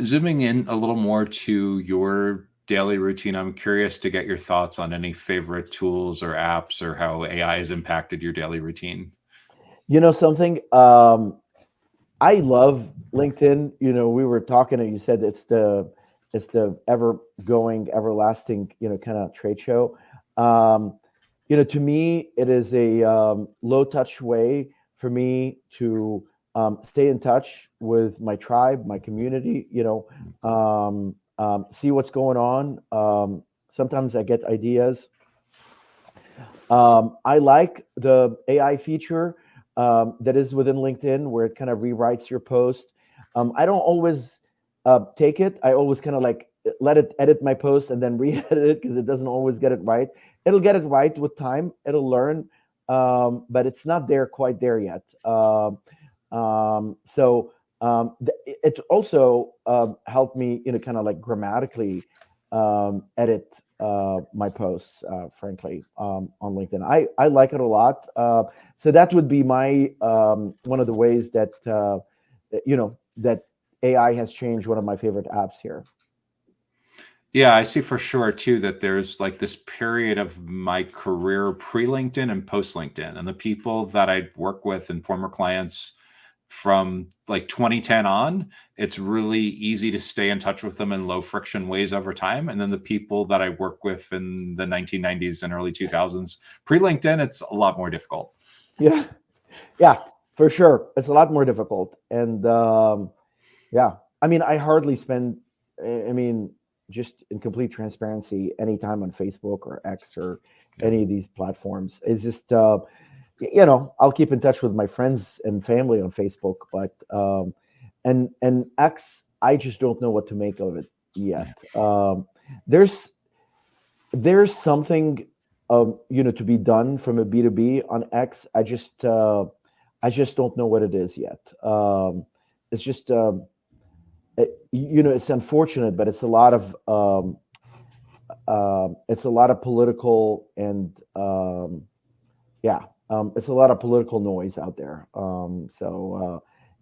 Zooming in a little more to your daily routine, I'm curious to get your thoughts on any favorite tools or apps or how AI has impacted your daily routine. You know something? I love LinkedIn. We were talking, and you said it's the ever going, everlasting, kind of trade show. Um, to me, it is a low touch way for me to stay in touch with my tribe, my community. See what's going on. Sometimes I get ideas. I like the AI feature that is within LinkedIn where it kind of rewrites your post. I don't always take it. I always kind of like let it edit my post and then re-edit it because it doesn't always get it right. It'll get it right with time. It'll learn, but it's not there quite there yet. It also helped me, kind of like grammatically edit my posts, frankly, on LinkedIn. I like it a lot. So that would be my one of the ways that AI has changed one of my favorite apps here. Yeah, I see for sure too that there's like this period of my career pre LinkedIn and post LinkedIn, and the people that I work with and former clients from like 2010 on, it's really easy to stay in touch with them in low friction ways over time. And then the people that I work with in the 1990s and early 2000s, pre LinkedIn, it's a lot more difficult. Yeah, yeah, for sure. It's a lot more difficult, and yeah, I mean, I hardly spend. I mean, just in complete transparency, any time on Facebook or X or Yeah. any of these platforms. It's just I'll keep in touch with my friends and family on Facebook, but and X, I just don't know what to make of it yet. There's there's something to be done from a B2B on X. I just don't know what it is yet. It's just it's unfortunate, but it's a lot of political and yeah, it's a lot of political noise out there.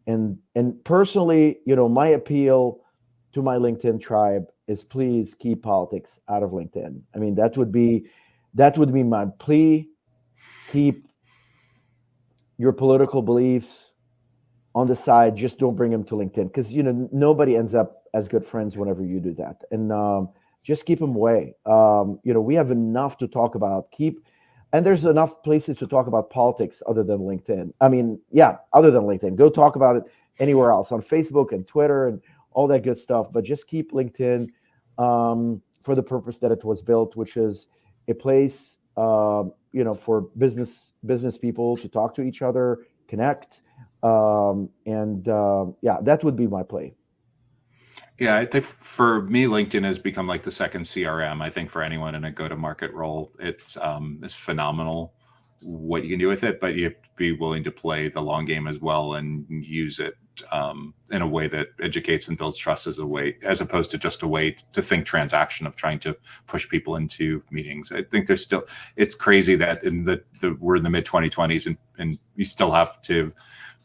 And personally, my appeal to my LinkedIn tribe is please keep politics out of LinkedIn. I mean, that would be my plea. Keep your political beliefs on the side. Just don't bring them to LinkedIn because nobody ends up as good friends whenever you do that. And just keep them away. We have enough to talk about. And there's enough places to talk about politics other than LinkedIn. I mean, yeah, other than LinkedIn, go talk about it anywhere else on Facebook and Twitter and all that good stuff. But just keep LinkedIn for the purpose that it was built, which is a place, for business people to talk to each other, connect, and yeah, that would be my play. Yeah, I think for me, LinkedIn has become like the second CRM. I think for anyone in a go-to-market role, it's phenomenal what you can do with it, but you have to be willing to play the long game as well and use it in a way that educates and builds trust as a way, as opposed to just a way to think transaction of trying to push people into meetings. I think it's crazy that we're in the mid 2020s and you still have to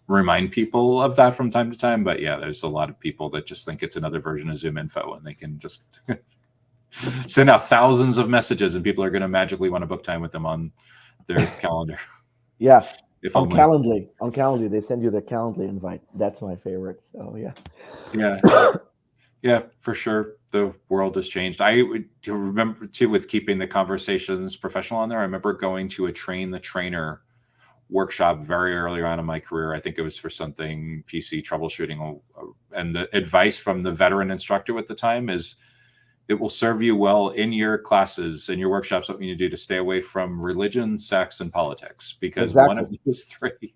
remind people of that from time to time. But yeah, there's a lot of people that just think it's another version of Zoom info and they can just send out thousands of messages and people are going to magically want to book time with them on their calendar. Yeah, If on only. Calendly, they send you the Calendly invite. That's my favorite. So yeah. Yeah. Yeah, for sure. The world has changed. I would remember too with keeping the conversations professional on there. I remember going to a train the trainer workshop very early on in my career. I think it was for something PC troubleshooting. And the advice from the veteran instructor at the time is it will serve you well in your classes and your workshops, what you need to do to stay away from religion, sex, and politics, because one of Exactly. those three.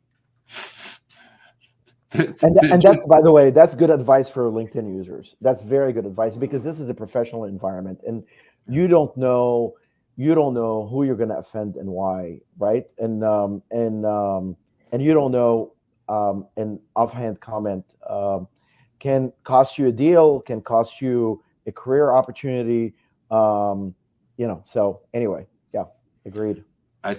And that's, by the way, that's good advice for LinkedIn users. That's very good advice because this is a professional environment and you don't know you don't know who you're going to offend and why, right? And you don't know an offhand comment can cost you a deal, can cost you a career opportunity. So anyway, yeah, agreed.